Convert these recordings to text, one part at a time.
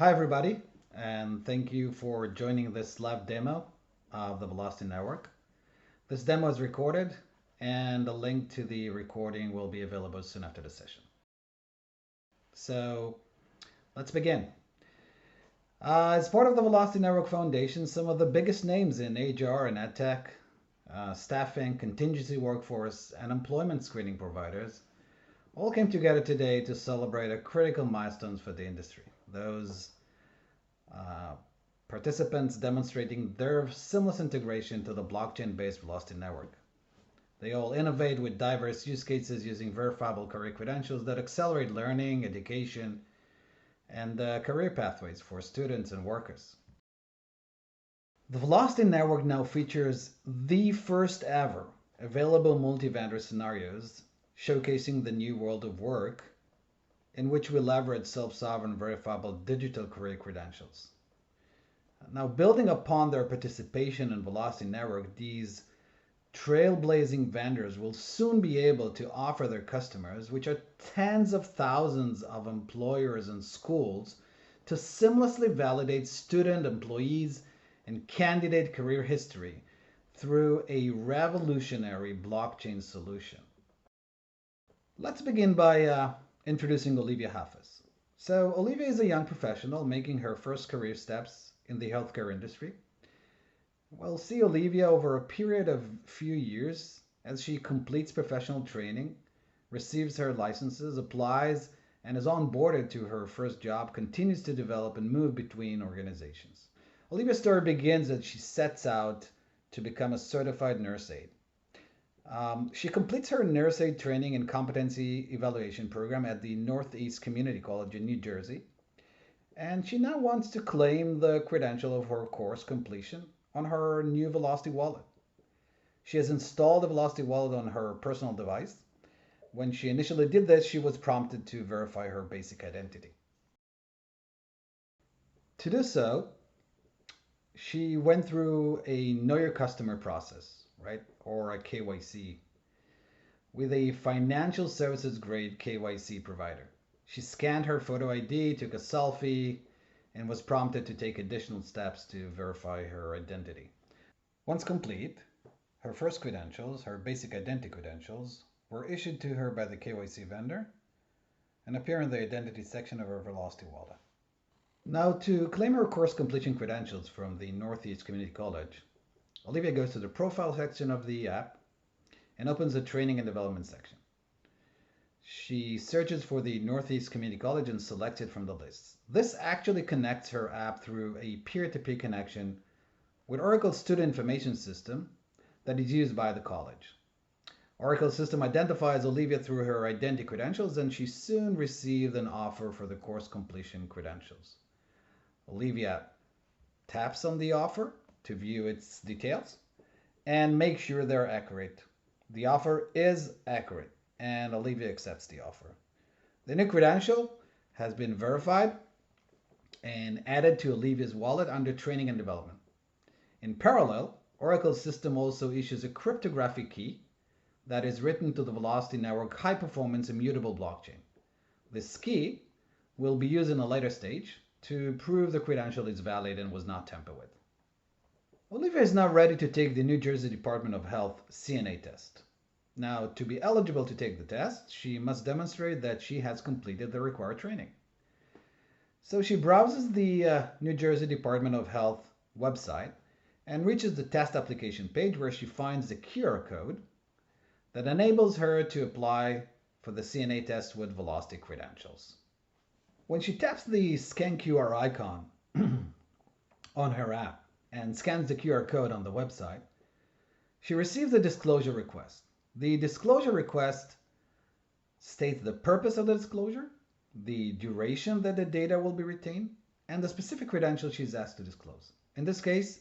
Hi everybody, and thank you for joining this live demo of the Velocity Network. This demo is recorded, and the link to the recording will be available soon after the session. So let's begin. As part of the Velocity Network Foundation, some of the biggest names in HR and EdTech, staffing, contingency workforce, and employment screening providers all came together today to celebrate a critical milestones for the industry. Those uh, participants demonstrating their seamless integration to the blockchain-based Velocity network. They all innovate with diverse use cases using verifiable career credentials that accelerate learning, education, and career pathways for students and workers. The Velocity network now features the first ever available multi-vendor scenarios showcasing the new world of work in which we leverage self-sovereign verifiable digital career credentials. Now, building upon their participation in Velocity Network, these trailblazing vendors will soon be able to offer their customers, which are tens of thousands of employers and schools, to seamlessly validate student, employees, and candidate career history through a revolutionary blockchain solution. Let's begin by introducing Olivia Hafez. So, Olivia is a young professional making her first career steps in the healthcare industry. We'll see Olivia over a period of few years as she completes professional training, receives her licenses, applies, and is onboarded to her first job, continues to develop and move between organizations. Olivia's story begins as she sets out to become a certified nurse aide. She completes her nurse aide training and competency evaluation program at the Northeast Community College in New Jersey, and she now wants to claim the credential of her course completion on her new Velocity wallet. She has installed the Velocity wallet on her personal device. When she initially did this, she was prompted to verify her basic identity. To do so, she went through a Know Your Customer process, right? Or a KYC with a financial services grade KYC provider. She scanned her photo ID, took a selfie, and was prompted to take additional steps to verify her identity. Once complete, her first credentials, her basic identity credentials, were issued to her by the KYC vendor and appear in the identity section of her Velocity wallet. Now, to claim her course completion credentials from the Northeast Community College, Olivia goes to the profile section of the app and opens the training and development section. She searches for the Northeast Community College and selects it from the list. This actually connects her app through a peer-to-peer connection with Oracle's student information system that is used by the college. Oracle's system identifies Olivia through her identity credentials, and she soon received an offer for the course completion credentials. Olivia taps on the offer to view its details and make sure they're accurate. The offer is accurate, and Olivia accepts the offer. The new credential has been verified and added to Olivia's wallet under training and development. In parallel, Oracle's system also issues a cryptographic key that is written to the Velocity Network high-performance immutable blockchain. This key will be used in a later stage to prove the credential is valid and was not tampered with. Olivia is now ready to take the New Jersey Department of Health CNA test. Now, to be eligible to take the test, she must demonstrate that she has completed the required training. So she browses the New Jersey Department of Health website and reaches the test application page where she finds the QR code that enables her to apply for the CNA test with Velocity credentials. When she taps the scan QR icon on her app and scans the QR code on the website, she receives a disclosure request. The disclosure request states the purpose of the disclosure, the duration that the data will be retained, and the specific credentials she's asked to disclose. In this case,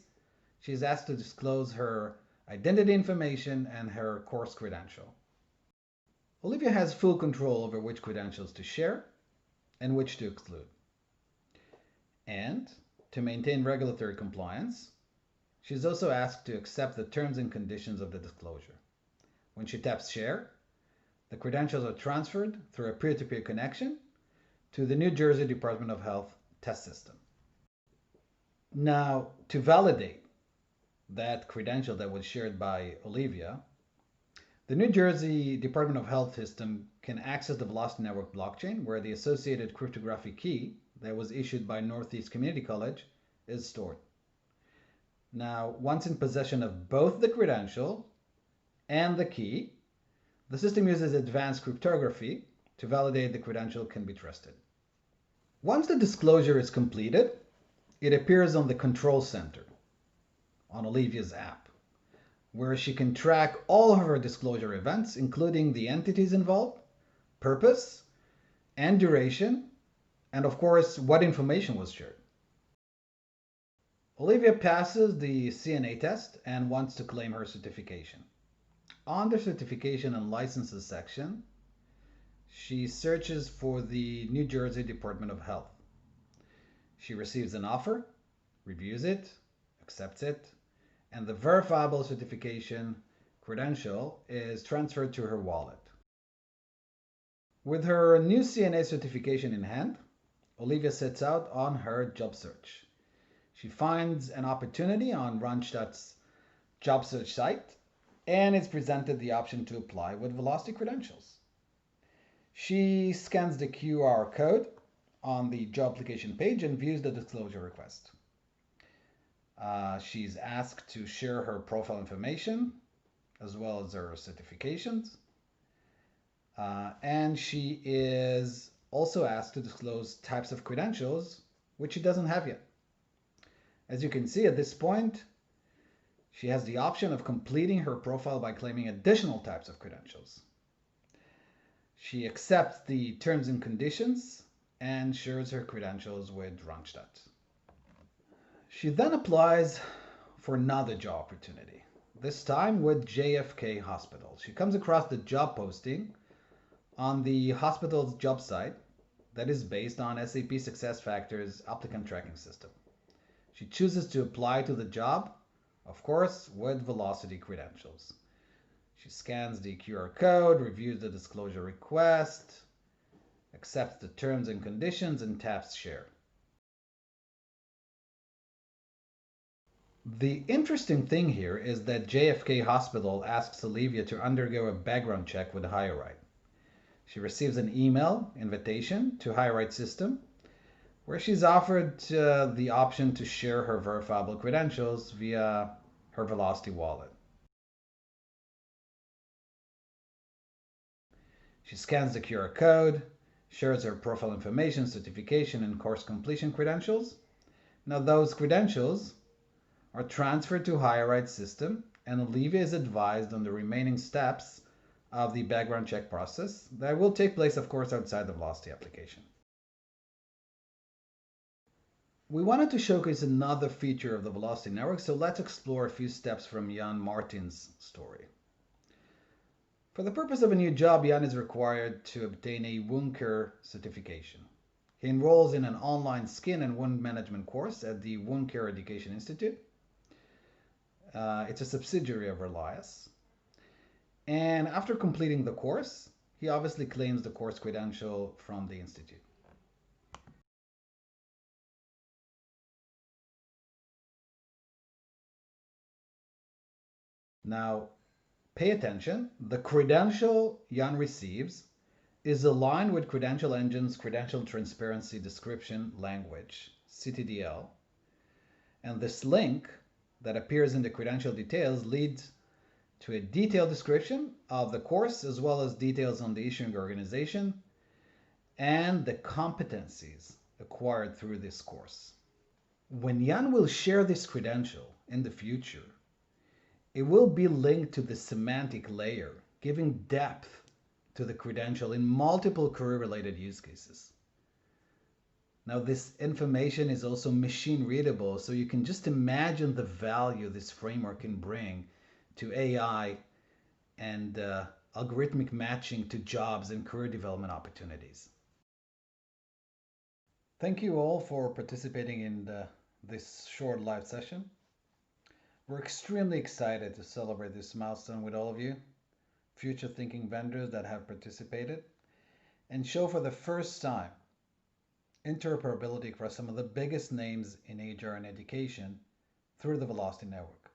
she's asked to disclose her identity information and her course credential. Olivia has full control over which credentials to share and which to exclude. And to maintain regulatory compliance, she's also asked to accept the terms and conditions of the disclosure. When she taps share, the credentials are transferred through a peer-to-peer connection to the New Jersey Department of Health test system. Now, to validate that credential that was shared by Olivia, the New Jersey Department of Health system can access the Velocity Network blockchain where the associated cryptographic key that was issued by Northeast Community College is stored. Now, once in possession of both the credential and the key, the system uses advanced cryptography to validate the credential can be trusted. Once the disclosure is completed, it appears on the control center on Olivia's app, where she can track all of her disclosure events, including the entities involved, purpose, and duration, and of course, what information was shared. Olivia passes the CNA test and wants to claim her certification. On the certification and licenses section, she searches for the New Jersey Department of Health. She receives an offer, reviews it, accepts it, and the verifiable certification credential is transferred to her wallet. With her new CNA certification in hand, Olivia sets out on her job search. She finds an opportunity on Randstad's job search site and is presented the option to apply with Velocity credentials. She scans the QR code on the job application page and views the disclosure request. She's asked to share her profile information as well as her certifications. And she is also asked to disclose types of credentials, which she doesn't have yet. As you can see at this point, she has the option of completing her profile by claiming additional types of credentials. She accepts the terms and conditions and shares her credentials with Randstad. She then applies for another job opportunity, this time with JFK Hospital. She comes across the job posting on the hospital's job site that is based on SAP SuccessFactors applicant tracking system. She chooses to apply to the job, of course, with Velocity credentials. She scans the QR code, reviews the disclosure request, accepts the terms and conditions, and taps share. The interesting thing here is that JFK Hospital asks Olivia to undergo a background check with HireRight. She receives an email invitation to HireRight system where she's offered the option to share her verifiable credentials via her Velocity wallet. She scans the QR code, shares her profile information, certification, and course completion credentials. Now those credentials are transferred to HireRight system, and Olivia is advised on the remaining steps of the background check process that will take place, of course, outside the Velocity application. We wanted to showcase another feature of the Velocity network, so let's explore a few steps from Jan Martin's story. For the purpose of a new job, Jan is required to obtain a wound care certification. He enrolls in an online skin and wound management course at the Wound Care Education Institute. It's a subsidiary of Relias. And after completing the course, he obviously claims the course credential from the institute. Now, pay attention. The credential Jan receives is aligned with Credential Engine's Credential Transparency Description Language, CTDL. And this link that appears in the credential details leads to a detailed description of the course, as well as details on the issuing organization and the competencies acquired through this course. When Jan will share this credential in the future, it will be linked to the semantic layer, giving depth to the credential in multiple career-related use cases. Now, this information is also machine readable, so you can just imagine the value this framework can bring to AI and algorithmic matching to jobs and career development opportunities. Thank you all for participating in this short live session. We're extremely excited to celebrate this milestone with all of you, future thinking vendors that have participated, and show for the first time interoperability across some of the biggest names in HR and education through the Velocity Network.